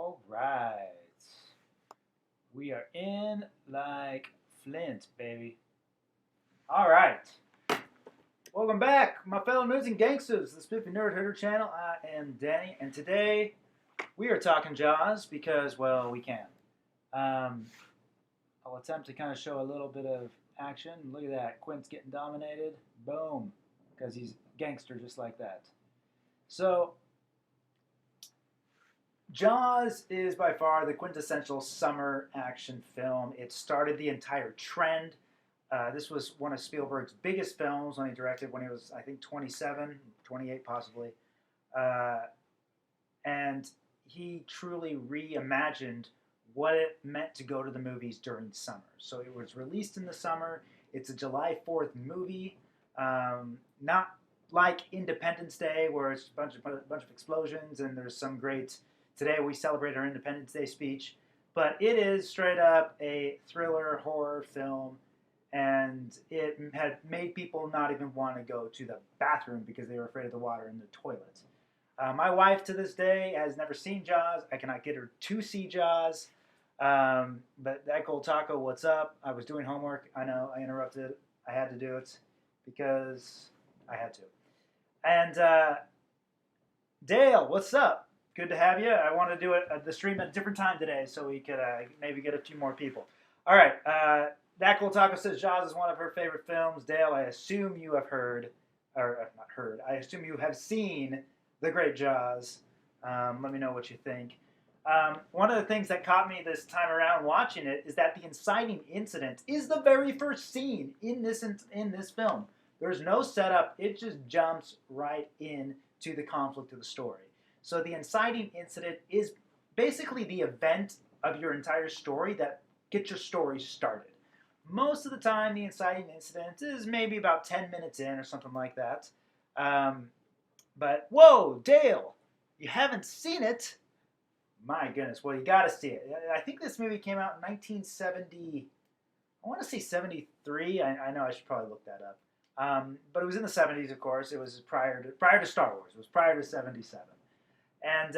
All right. We are in like Flint, baby. All right. Welcome back, my fellow nerds and gangsters, the Spiffy Nerd Herder channel. I am Danny, and today we are talking Jaws because, well, we can. Um, I'll attempt to kind of show a little bit of action. Look at that. Quint's getting dominated. Boom. Because he's gangster just like that. So, Jaws is by far the quintessential summer action film. It started the entire trend. This was one of Spielberg's biggest films when he directed when he was, I think, 27, 28 possibly. Uh, and he truly reimagined what it meant to go to the movies during summer. So it was released in the summer. It's a July 4th movie. Not like Independence Day, where it's a bunch of explosions and there's some great today we celebrate our Independence Day speech. But it is straight up a thriller horror film, and it had made people not even want to go to the bathroom because they were afraid of the water in the toilet. My wife to this day has never seen Jaws. I cannot get her to see Jaws. But that gold taco, what's up? I was doing homework. I know I interrupted. I had to do it because I had to. And Dale, what's up? Good to have you. I want to do the stream at a different time today so we could maybe get a few more people. All right. That Gold Taco says Jaws is one of her favorite films. Dale, I assume you have heard, or not heard, I assume you have seen The Great Jaws. Let me know what you think. One of the things that caught me this time around watching it is that the inciting incident is the very first scene in this film. There's no setup. It just jumps right in to the conflict of the story. So the inciting incident is basically the event of your entire story that gets your story started. Most of the time, the inciting incident is maybe about 10 minutes in or something like that. But, whoa, Dale, you haven't seen it? My goodness, well, you got to see it. I think this movie came out in 1970. I want to say 73. I know I should probably look that up. But it was in the 70s, of course. It was prior to Star Wars. It was prior to 77. And,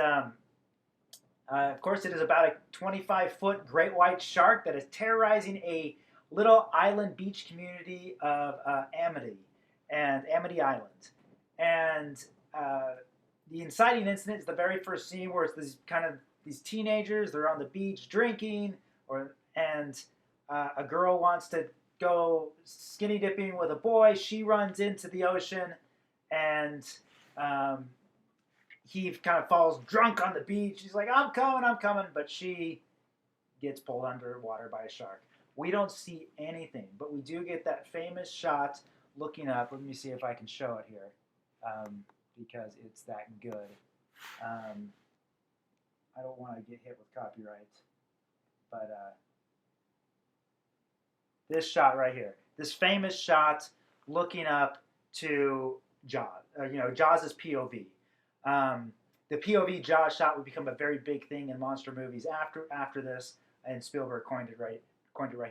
of course, it is about a 25-foot great white shark that is terrorizing a little island beach community of Amity Island. And the inciting incident is the very first scene where it's these teenagers. They're on the beach drinking, and a girl wants to go skinny dipping with a boy. She runs into the ocean, and he kind of falls drunk on the beach. He's like, I'm coming. But she gets pulled underwater by a shark. We don't see anything, but we do get that famous shot looking up. Let me see if I can show it here, because it's that good. I don't want to get hit with copyright, but this shot right here, this famous shot looking up to Jaws, Jaws' POV. The POV Jaws shot would become a very big thing in monster movies after this, and Spielberg coined it right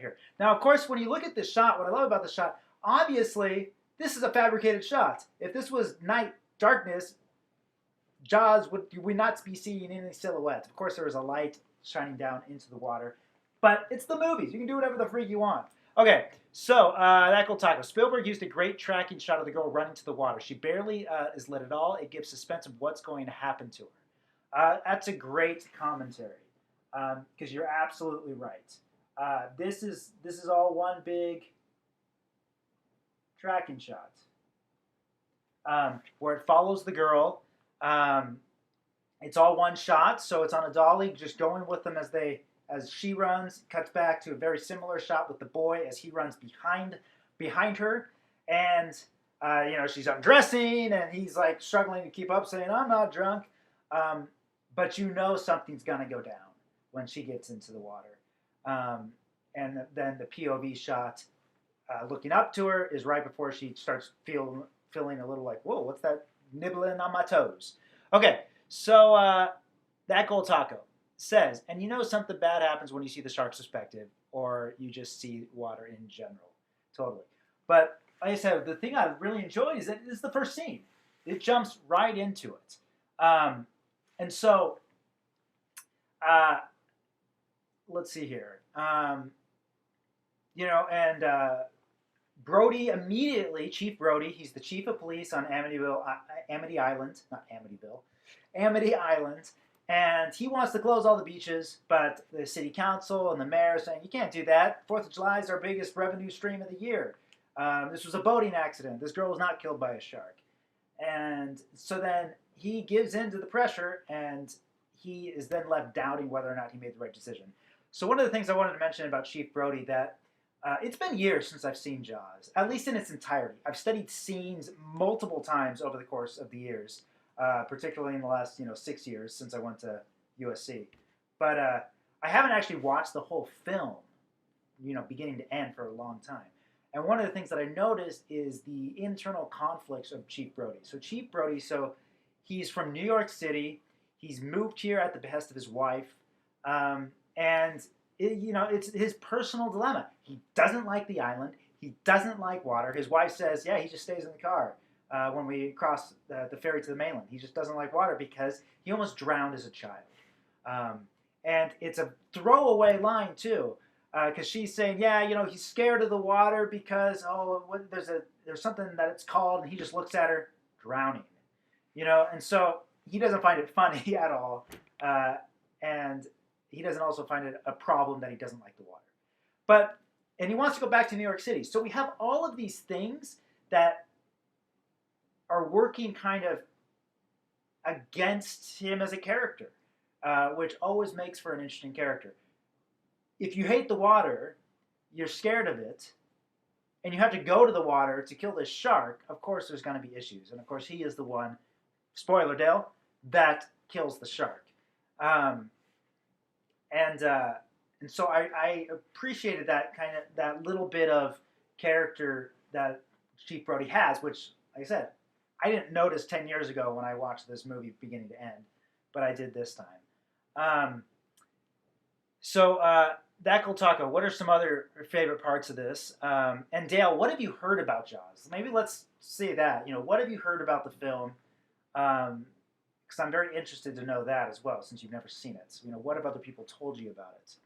here. Now, of course, when you look at this shot, what I love about the shot, obviously, this is a fabricated shot. If this was night darkness, Jaws would not be seeing any silhouettes. Of course, there is a light shining down into the water, but it's the movies. You can do whatever the freak you want. Okay, so that gold taco. Spielberg used a great tracking shot of the girl running to the water. She barely is lit at all. It gives suspense of what's going to happen to her. That's a great commentary, because you're absolutely right. This is all one big tracking shot, where it follows the girl. It's all one shot, so it's on a dolly, just going with them as she runs. Cuts back to a very similar shot with the boy as he runs behind her, and she's undressing, and he's like struggling to keep up, saying, "I'm not drunk," but something's gonna go down when she gets into the water. And then the POV shot looking up to her is right before she starts feeling a little like, whoa, what's that nibbling on my toes? Okay, so that gold taco says, and something bad happens when you see the shark's perspective, or you just see water in general. Totally. But like I said, the thing I really enjoyed is that it's the first scene. It jumps right into it. And so uh, let's see here. And Brody immediately, Chief Brody, he's the chief of police on Amity Island, not Amityville, Amity Island, and he wants to close all the beaches, but the city council and the mayor are saying, you can't do that. 4th of July is our biggest revenue stream of the year. This was a boating accident. This girl was not killed by a shark. And so then he gives in to the pressure, and he is then left doubting whether or not he made the right decision. So one of the things I wanted to mention about Chief Brody that it's been years since I've seen Jaws, at least in its entirety. I've studied scenes multiple times over the course of the years, particularly in the last 6 years since I went to USC. But I haven't actually watched the whole film, beginning to end for a long time. And one of the things that I noticed is the internal conflicts of Chief Brody. So Chief Brody, he's from New York City. He's moved here at the behest of his wife, and it's his personal dilemma. He doesn't like the island. He doesn't like water. His wife says, yeah, he just stays in the car when we cross the ferry to the mainland. He just doesn't like water because he almost drowned as a child. And it's a throwaway line, too, because she's saying, yeah, he's scared of the water because, there's something that it's called, and he just looks at her, drowning. And so he doesn't find it funny at all. And he doesn't also find it a problem that he doesn't like the water. And he wants to go back to New York City. So we have all of these things that are working kind of against him as a character, which always makes for an interesting character. If you hate the water, you're scared of it, and you have to go to the water to kill this shark, of course there's going to be issues. And of course he is the one, spoiler Dale, that kills the shark. And so I appreciated that little bit of character that Chief Brody has, which, like I said, I didn't notice 10 years ago when I watched this movie beginning to end, but I did this time. Dackle Taco, what are some other favorite parts of this? And Dale, what have you heard about Jaws? Maybe let's say that. What have you heard about the film? Because I'm very interested to know that as well, since you've never seen it. So, what have other people told you about it?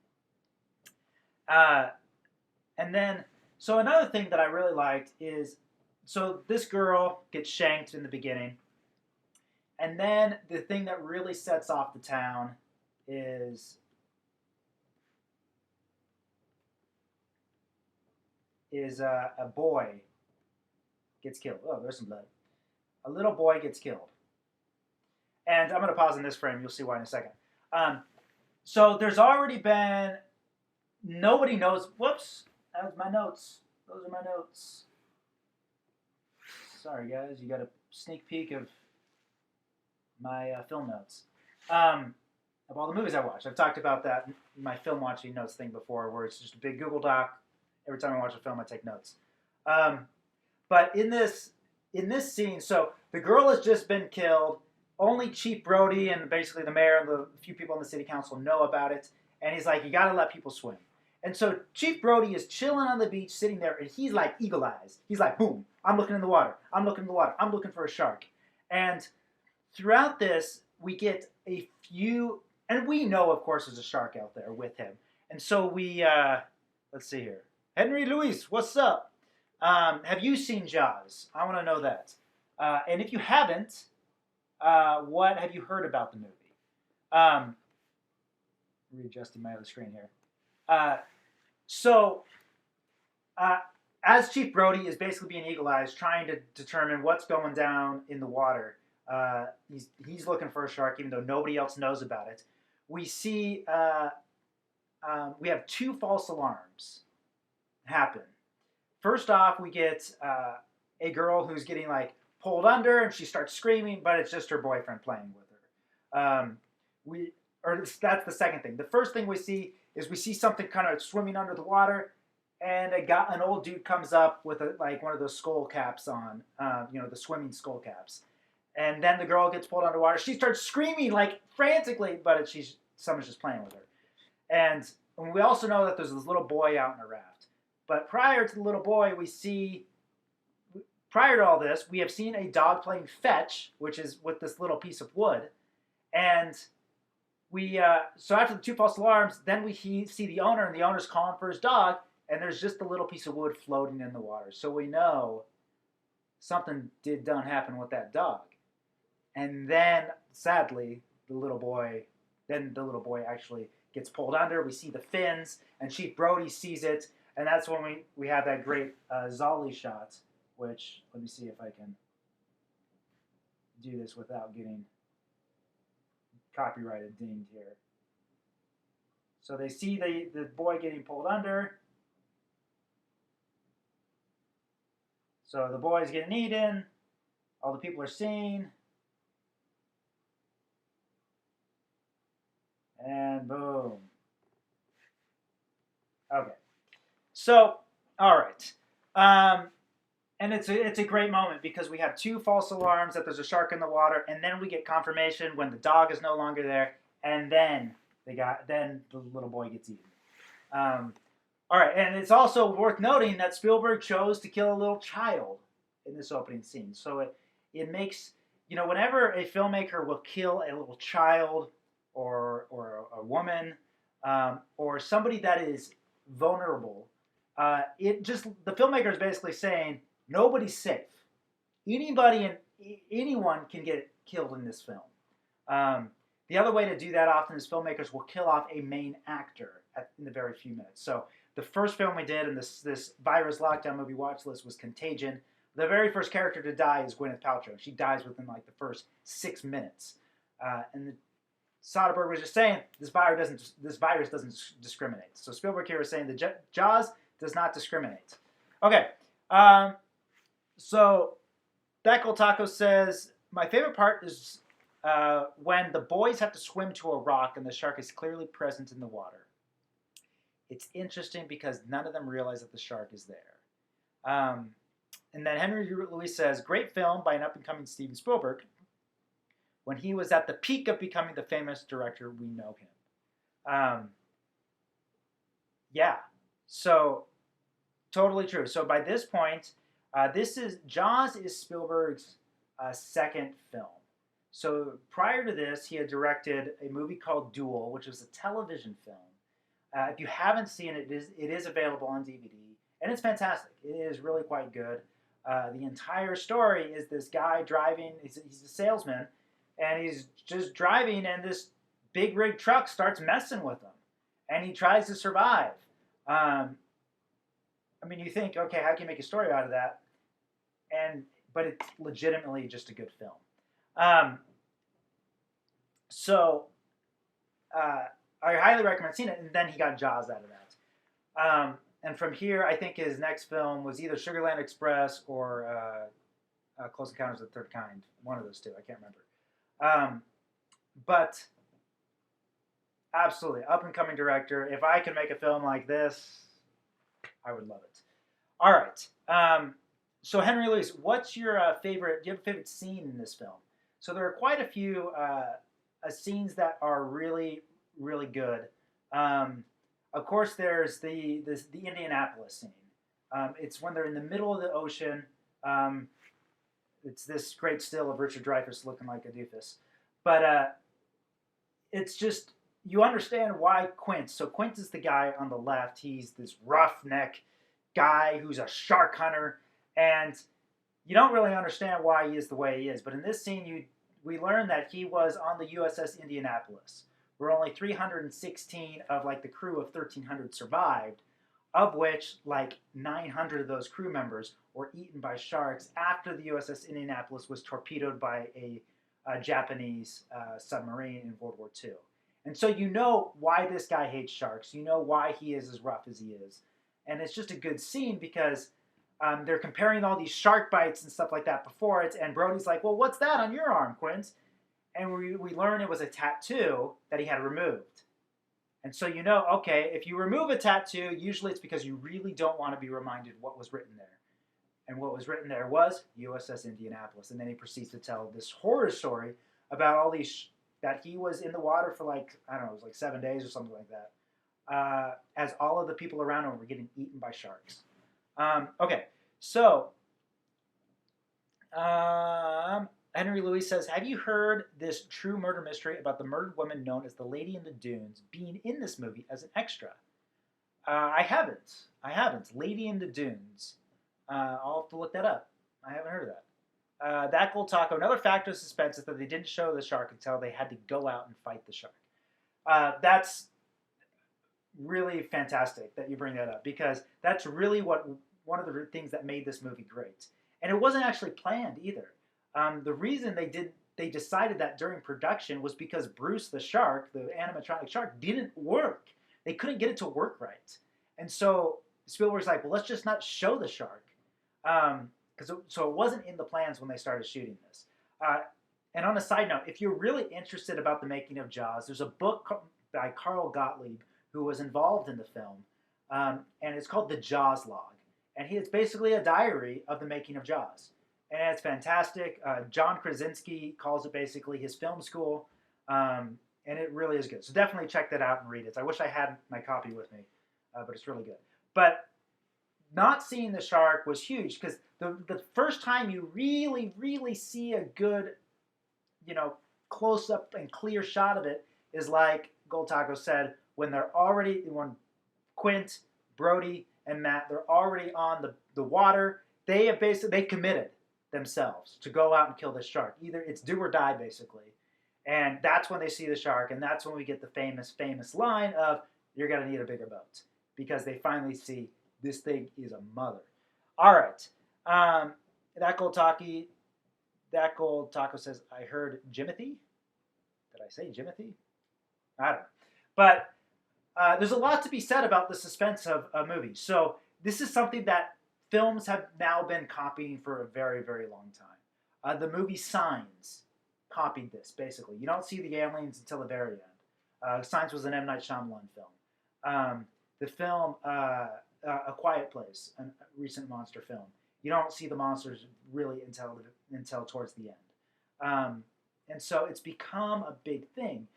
So another thing that I really liked is, so this girl gets shanked in the beginning, and then the thing that really sets off the town is a boy gets killed. Oh, there's some blood. A little boy gets killed. And I'm going to pause in this frame. You'll see why in a second. So there's already been, nobody knows. Whoops, that was my notes. Those are my notes. Sorry, guys. You got a sneak peek of my film notes. Of all the movies I watched. I've talked about that in my film watching notes thing before, where it's just a big Google Doc. Every time I watch a film, I take notes. But in this scene, so the girl has just been killed. Only Chief Brody and basically the mayor and the few people on the city council know about it. And he's like, you got to let people swim. And so Chief Brody is chilling on the beach, sitting there, and he's like eagle eyes. He's like, boom, I'm looking in the water. I'm looking in the water. I'm looking for a shark. And throughout this, we get a few, and we know, of course, there's a shark out there with him. And so we, let's see here. Henry Luis, what's up? Have you seen Jaws? I want to know that. And if you haven't, what have you heard about the movie? Readjusting my other screen here. As Chief Brody is basically being eagle eyes, trying to determine what's going down in the water, he's looking for a shark, even though nobody else knows about it. We see we have two false alarms happen. First off, we get a girl who's getting pulled under, and she starts screaming, but it's just her boyfriend playing with her. That's the second thing. The first thing we see is something kind of swimming under the water, and an old dude comes up with one of those skull caps on, the swimming skull caps. And then the girl gets pulled underwater. She starts screaming frantically, but someone's just playing with her. And we also know that there's this little boy out in a raft. But prior to the little boy, prior to all this, we have seen a dog playing fetch, which is with this little piece of wood. And so after the two false alarms, then we see the owner, and the owner's calling for his dog, and there's just a little piece of wood floating in the water. So we know something done happen with that dog. And then, sadly, the little boy actually gets pulled under. We see the fins, and Chief Brody sees it, and that's when we have that great Zolly shot, which, let me see if I can do this without getting copyrighted dinged here. So they see the boy getting pulled under. So the boy's getting eaten. All the people are seeing. And boom. Okay. So, all right. And it's a great moment because we have two false alarms that there's a shark in the water, and then we get confirmation when the dog is no longer there, and then the little boy gets eaten. All right, and it's also worth noting that Spielberg chose to kill a little child in this opening scene. So it makes, whenever a filmmaker will kill a little child or a woman or somebody that is vulnerable, the filmmaker is basically saying nobody's safe. Anyone can get killed in this film. The other way to do that often is filmmakers will kill off a main actor in the very few minutes. So the first film we did in this virus lockdown movie watch list was Contagion. The very first character to die is Gwyneth Paltrow. She dies within like the first 6 minutes. And Soderbergh was just saying this virus doesn't discriminate. So Spielberg here is saying the Jaws does not discriminate. Okay, so Beckel Taco says my favorite part is when the boys have to swim to a rock and the shark is clearly present in the water. It's interesting because none of them realize that the shark is there. And then Henry Louis says, great film by an up-and-coming Steven Spielberg. When he was at the peak of becoming the famous director we know him. Yeah, so totally true. So by this point, Jaws is Spielberg's second film. So prior to this, he had directed a movie called Duel, which was a television film. If you haven't seen it, it is available on DVD, and it's fantastic. It is really quite good. The entire story is this guy driving, he's a salesman, and he's just driving, and this big rig truck starts messing with him, and he tries to survive. You think, okay, how can you make a story out of that? But it's legitimately just a good film. I highly recommend seeing it, and then he got Jaws out of that. And from here, I think his next film was either Sugarland Express or Close Encounters of the Third Kind. One of those two, I can't remember. But absolutely, up-and-coming director. If I could make a film like this, I would love it. All right. So Henry Louis, what's your favorite? Do you have a favorite scene in this film? So there are quite a few scenes that are really, really good. Of course, there's the Indianapolis scene. It's when they're in the middle of the ocean. It's this great still of Richard Dreyfuss looking like a doofus. But it's just, you understand why Quint. So Quint is the guy on the left. He's this roughneck guy who's a shark hunter. And you don't really understand why he is the way he is. But in this scene, we learn that he was on the USS Indianapolis, where only 316 of like the crew of 1,300 survived, of which like 900 of those crew members were eaten by sharks after the USS Indianapolis was torpedoed by a Japanese submarine in World War II. And so you know why this guy hates sharks. You know why he is as rough as he is. And it's just a good scene because they're comparing all these shark bites and stuff like that before it. And Brody's like, well, what's that on your arm, Quint? And we learn it was a tattoo that he had removed. And so you know, okay, if you remove a tattoo, usually it's because you really don't want to be reminded what was written there. And what was written there was USS Indianapolis. And then he proceeds to tell this horror story about all these, that he was in the water for like, I don't know, it was like 7 days or something like that, as all of the people around him were getting eaten by sharks. Okay, so Henry Louis says, have you heard this true murder mystery about the murdered woman known as the Lady in the Dunes being in this movie as an extra? I haven't. I haven't. Lady in the Dunes. I'll have to look that up. I haven't heard of that. That Gold Taco. Another factor of suspense is that they didn't show the shark until they had to go out and fight the shark. That's really fantastic that you bring that up because that's really one of the things that made this movie great. And it wasn't actually planned either. The reason they decided that during production was because Bruce the shark, the animatronic shark, didn't work. They couldn't get it to work right, and so Spielberg's like, well, let's just not show the shark, so it wasn't in the plans when they started shooting this. And on a side note, if you're really interested about the making of Jaws, there's a book by Carl Gottlieb who was involved in the film, and it's called The Jaws Log, and it's basically a diary of the making of Jaws. And it's fantastic. John Krasinski calls it basically his film school, and it really is good. So definitely check that out and read it. I wish I had my copy with me, but it's really good. But not seeing the shark was huge because the first time you really, really see a good, close up and clear shot of it is like Gold Taco said, when Quint, Brody, and Matt, they're already on the water. They committed themselves to go out and kill this shark. Either it's do or die, basically. And that's when they see the shark, and that's when we get the famous line of, you're going to need a bigger boat. Because they finally see this thing is a mother. All right. That Gold Taco says, I heard Jimothy. Did I say Jimothy? I don't know. But there's a lot to be said about the suspense of a movie. So this is something that films have now been copying for a very, very long time. The movie Signs copied this, basically. You don't see the aliens until the very end. Signs was an M. Night Shyamalan film. The film A Quiet Place, a recent monster film. You don't see the monsters really until towards the end. And so it's become a big thing.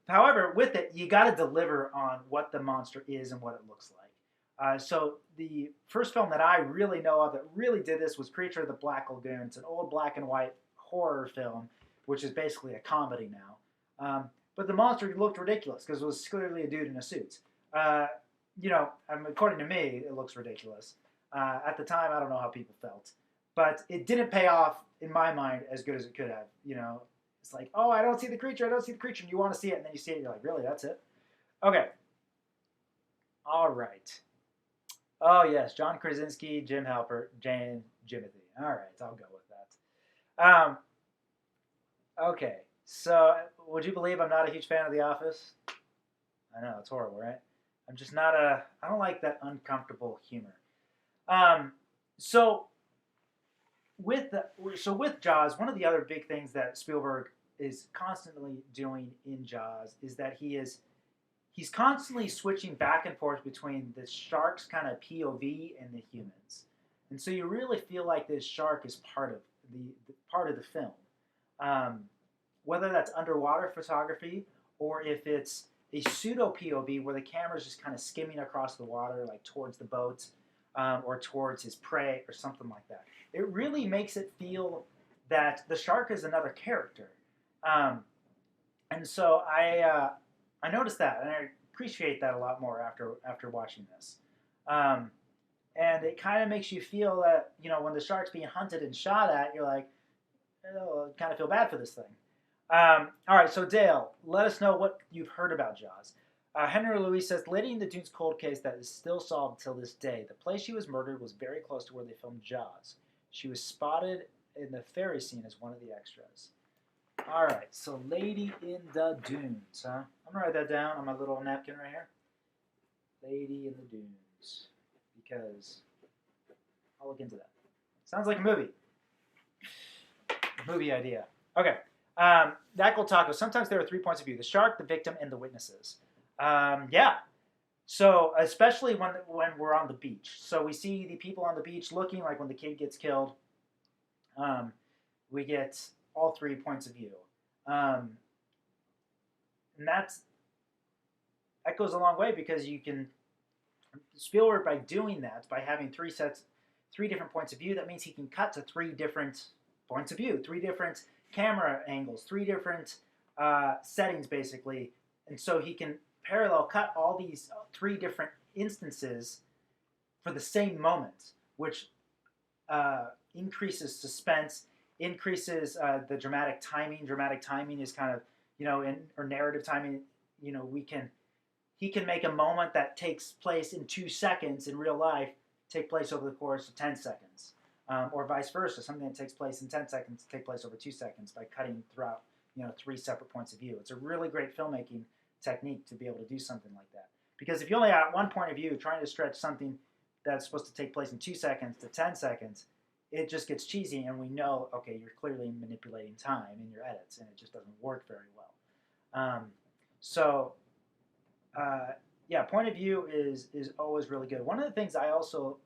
However, with it, you got to deliver on what the monster is and what it looks like. So the first film that I really know of that really did this was Creature of the Black Lagoon. It's an old black and white horror film, which is basically a comedy now. But the monster looked ridiculous because it was clearly a dude in a suit. According to me, it looks ridiculous. At the time, I don't know how people felt. But it didn't pay off, in my mind, as good as it could have. It's like, oh, I don't see the creature, and you want to see it, and then you see it, and you're like, really, that's it? Okay. All right. Oh, yes, John Krasinski, Jim Halpert, Jane, Jimothy. All right, I'll go with that. Okay, so would you believe I'm not a huge fan of The Office? I know, it's horrible, right? I'm just not I don't like that uncomfortable humor. So with Jaws, one of the other big things that Spielberg is constantly doing in Jaws is that he's constantly switching back and forth between the shark's kind of POV and the humans, and so you really feel like this shark is part of the film, whether that's underwater photography or if it's a pseudo POV where the camera's just kind of skimming across the water, like towards the boat or towards his prey or something like that. It really makes it feel that the shark is another character. And so I noticed that, and I appreciate that a lot more after watching this. And it kind of makes you feel that, when the shark's being hunted and shot at, you're like, oh, I kind of feel bad for this thing. All right, so Dale, let us know what you've heard about Jaws. Henry Louis says, Lady in the Dunes cold case that is still solved till this day. The place she was murdered was very close to where they filmed Jaws. She was spotted in the ferry scene as one of the extras. All right, so Lady in the Dunes, huh? I'm going to write that down on my little napkin right here. Lady in the Dunes, because I'll look into that. Sounds like a movie. Movie idea. Okay. That Gold Taco. Sometimes there are 3 points of view: the shark, the victim, and the witnesses. Yeah. So especially when we're on the beach. So we see the people on the beach looking like when the kid gets killed. We get all 3 points of view. And that goes a long way because you can, Spielberg, by doing that, by having three different points of view, that means he can cut to 3 different points of view, 3 different camera angles, 3 different settings, basically. And so he can parallel cut all these 3 different instances for the same moment, which increases suspense, increases the dramatic timing. Dramatic timing is kind of, or narrative timing, he can make a moment that takes place in 2 seconds in real life take place over the course of 10 seconds. Or vice versa, something that takes place in 10 seconds take place over 2 seconds by cutting throughout, 3 separate points of view. It's a really great filmmaking technique to be able to do something like that. Because if you only have one point of view trying to stretch something that's supposed to take place in 2 seconds to 10 seconds, it just gets cheesy, and we know, okay, you're clearly manipulating time in your edits, and it just doesn't work very well. Point of view is always really good. One of the things I also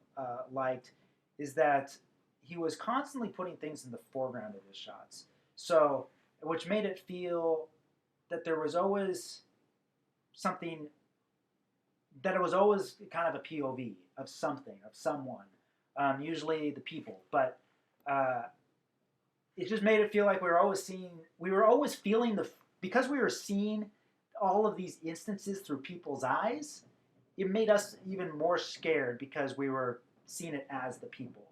liked is that he was constantly putting things in the foreground of his shots, so which made it feel that there was always something, that it was always kind of a POV of something, of someone, usually the people, but it just made it feel like we were always feeling because we were seeing all of these instances through people's eyes, it made us even more scared because we were seeing it as the people.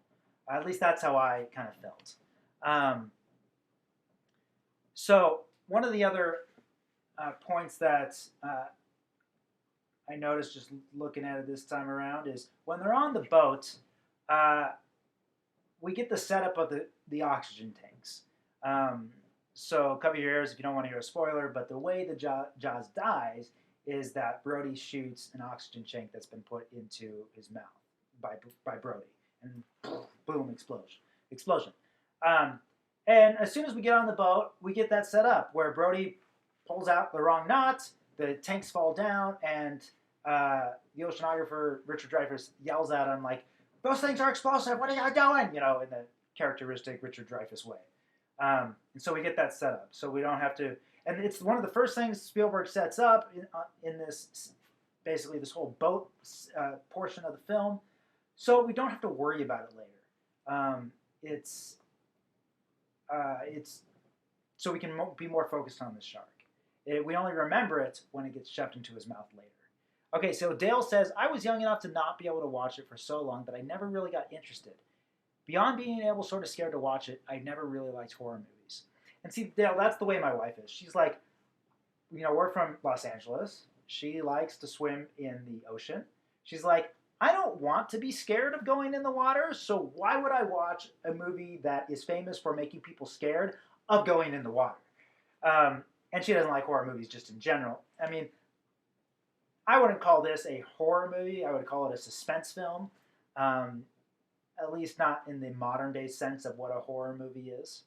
At least that's how I kind of felt. So one of the other points that I noticed just looking at it this time around is when they're on the boat, we get the setup of the oxygen tanks. So cover your ears if you don't want to hear a spoiler, but the way the Jaws dies is that Brody shoots an oxygen tank that's been put into his mouth by Brody, and boom, explosion. And as soon as we get on the boat, we get that set up where Brody pulls out the wrong knot, the tanks fall down, and the oceanographer, Richard Dreyfuss, yells at him like, "Those things are explosive, what are you doing?" In the characteristic Richard Dreyfuss way. And so we get that set up, so we don't have to, and it's one of the first things Spielberg sets up in this, basically this whole boat portion of the film, so we don't have to worry about it later. It's so we can be more focused on the shark. We only remember it when it gets shoved into his mouth later. Okay, so Dale says, I was young enough to not be able to watch it for so long that I never really got interested. Beyond being able, sort of scared to watch it, I never really liked horror movies. And see, Dale, that's the way my wife is. She's like, we're from Los Angeles. She likes to swim in the ocean. She's like, I don't want to be scared of going in the water, so why would I watch a movie that is famous for making people scared of going in the water? And she doesn't like horror movies just in general. I mean, I wouldn't call this a horror movie. I would call it a suspense film. At least not in the modern day sense of what a horror movie is.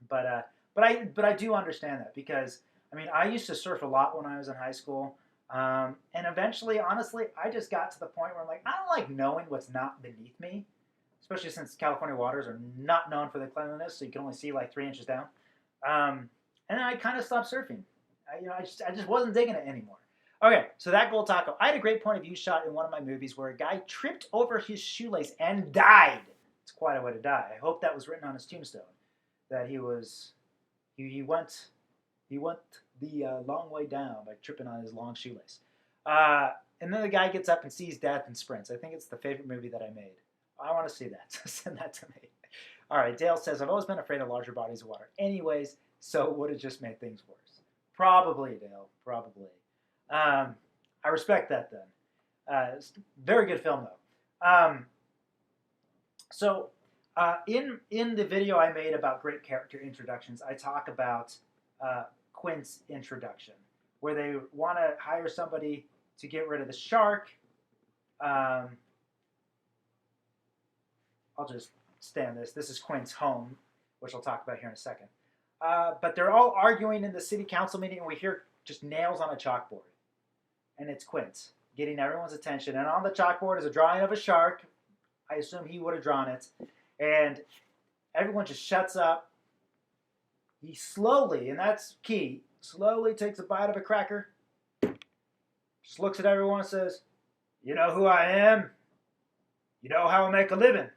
But I do understand that because, I mean, I used to surf a lot when I was in high school. And eventually, honestly, I just got to the point where I'm like, I don't like knowing what's not beneath me, especially since California waters are not known for their cleanliness, so you can only see like 3 inches down. And then I kind of stopped surfing. I just wasn't digging it anymore. Okay, so that gold taco. I had a great point of view shot in one of my movies where a guy tripped over his shoelace and died. It's quite a way to die. I hope that was written on his tombstone, that he went the long way down by tripping on his long shoelace. And then the guy gets up and sees death and sprints. I think it's the favorite movie that I made. I want to see that, so send that to me. All right, Dale says, I've always been afraid of larger bodies of water. Anyways, so it would have just made things worse. Probably, Dale, probably. I respect that then. It's a very good film though. In the video I made about great character introductions, I talk about Quint's introduction, where they want to hire somebody to get rid of the shark. I'll just stay on this. This is Quint's home, which I'll talk about here in a second. But they're all arguing in the city council meeting, and we hear just nails on a chalkboard. And it's Quint getting everyone's attention. And on the chalkboard is a drawing of a shark. I assume he would have drawn it. And everyone just shuts up. He slowly, and that's key, slowly takes a bite of a cracker. Just looks at everyone and says, you know who I am? You know how I make a living?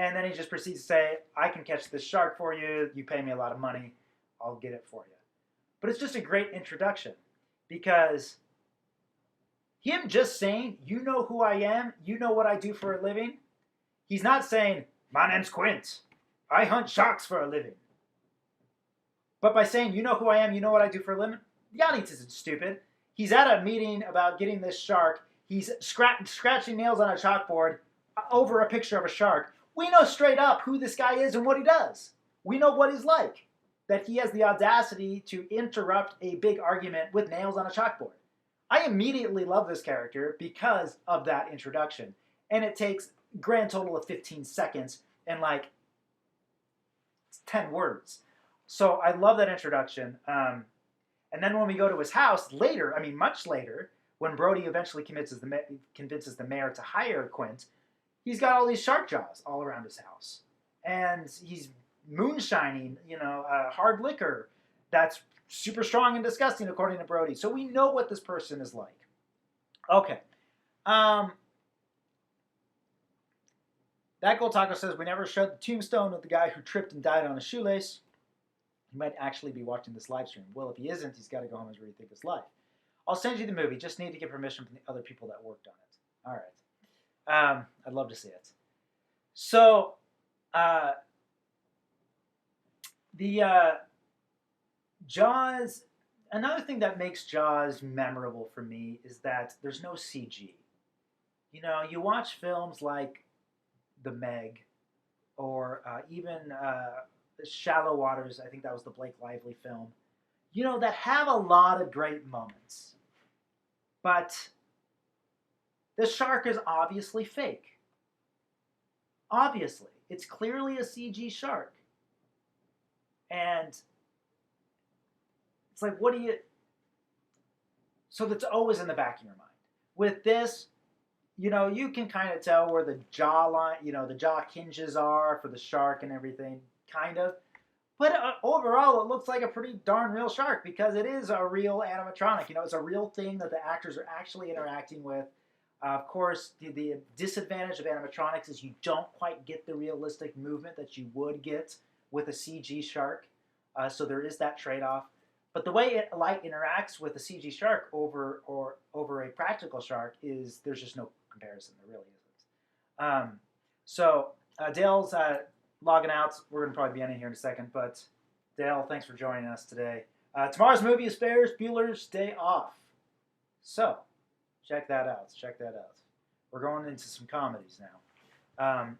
And then he just proceeds to say, I can catch this shark for you. You pay me a lot of money. I'll get it for you. But it's just a great introduction because him just saying, you know who I am, you know what I do for a living. He's not saying, my name's Quint. I hunt sharks for a living. But by saying, you know who I am, you know what I do for a living, the audience isn't stupid. He's at a meeting about getting this shark. He's scratching nails on a chalkboard over a picture of a shark. We know straight up who this guy is and what he does. We know what he's like. That he has the audacity to interrupt a big argument with nails on a chalkboard. I immediately love this character because of that introduction. And it takes a grand total of 15 seconds and like 10 words. So I love that introduction. And then when we go to his house later, I mean much later, when Brody eventually convinces the mayor to hire Quint, he's got all these shark jaws all around his house. And he's moonshining, hard liquor that's super strong and disgusting according to Brody. So we know what this person is like. Okay. That Gold Taco says, we never showed the tombstone of the guy who tripped and died on a shoelace. He might actually be watching this live stream. Well, if he isn't, he's got to go home and rethink his life. I'll send you the movie. Just need to get permission from the other people that worked on it. All right. I'd love to see it. So, Jaws, another thing that makes Jaws memorable for me is that there's no CG. You watch films like The Meg or even Shallow Waters, I think that was the Blake Lively film, that have a lot of great moments. But the shark is obviously fake. Obviously. It's clearly a CG shark. And it's like, what do you... So that's always in the back of your mind. With this, you can kind of tell where the jawline, the jaw hinges are for the shark and everything, kind of. But overall, it looks like a pretty darn real shark because it is a real animatronic. It's a real thing that the actors are actually interacting with. Of course, the disadvantage of animatronics is you don't quite get the realistic movement that you would get with a CG shark. So there is that trade-off. But the way light interacts with a CG shark over a practical shark is there's just no comparison. There really isn't. So Dale's logging out. We're going to probably be ending here in a second. But Dale, thanks for joining us today. Tomorrow's movie is Ferris Bueller's Day Off. So check that out. We're going into some comedies now.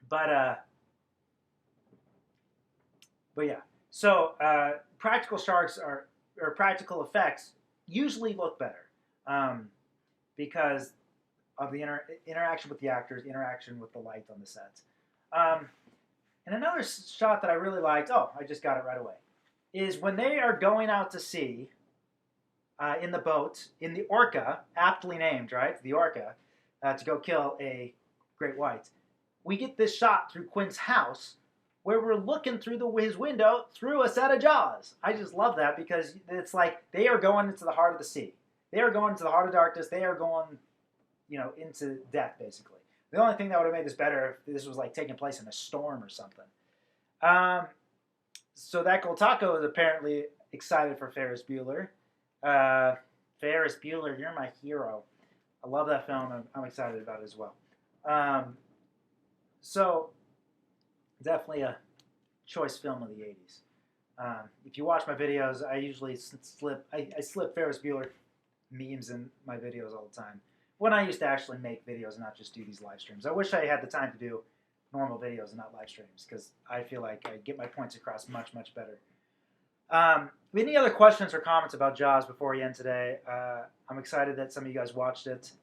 But yeah. So practical sharks or practical effects usually look better because of the interaction with the actors, interaction with the light on the set. And another shot that I really liked, I just got it right away, is when they are going out to sea in the boat, in the Orca, aptly named, right? The Orca, to go kill a great white. We get this shot through Quint's house where we're looking through his window through a set of jaws. I just love that because it's like they are going into the heart of the sea. They are going into the heart of darkness. They are going, into death, basically. The only thing that would have made this better if this was like taking place in a storm or something. So that Gold Taco is apparently excited for Ferris Bueller. Ferris Bueller, you're my hero. I love that film. I'm excited about it as well. So definitely a choice film of the 80s. If you watch my videos, I usually slip Ferris Bueller memes in my videos all the time. When I used to actually make videos and not just do these live streams. I wish I had the time to do normal videos and not live streams because I feel like I get my points across much, much better. Any other questions or comments about Jaws before we end today? I'm excited that some of you guys watched it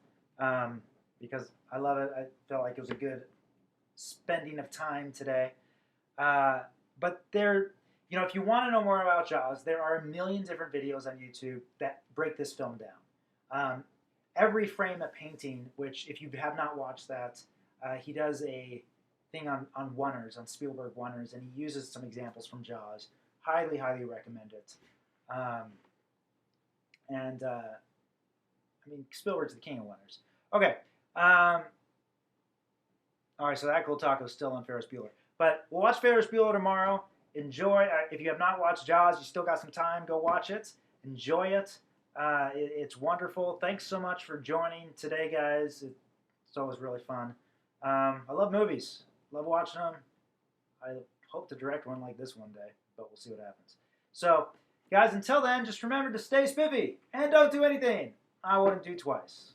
because I love it. I felt like it was a good spending of time today. But if you want to know more about Jaws, there are a million different videos on YouTube that break this film down. Every Frame a Painting, which if you have not watched that, he does a thing on Oneers, on Spielberg Oneers, and he uses some examples from Jaws. Highly, highly recommend it. Spielberg's the king of Oneers. Okay. All right, so that cool taco is still on Ferris Bueller. But we'll watch Ferris Bueller tomorrow. Enjoy. If you have not watched Jaws, you still got some time. Go watch it. Enjoy it. It's wonderful. Thanks so much for joining today, guys. It's always really fun. I love movies. Love watching them. I hope to direct one like this one day, but we'll see what happens. So, guys, until then, just remember to stay spiffy and don't do anything I wouldn't do twice.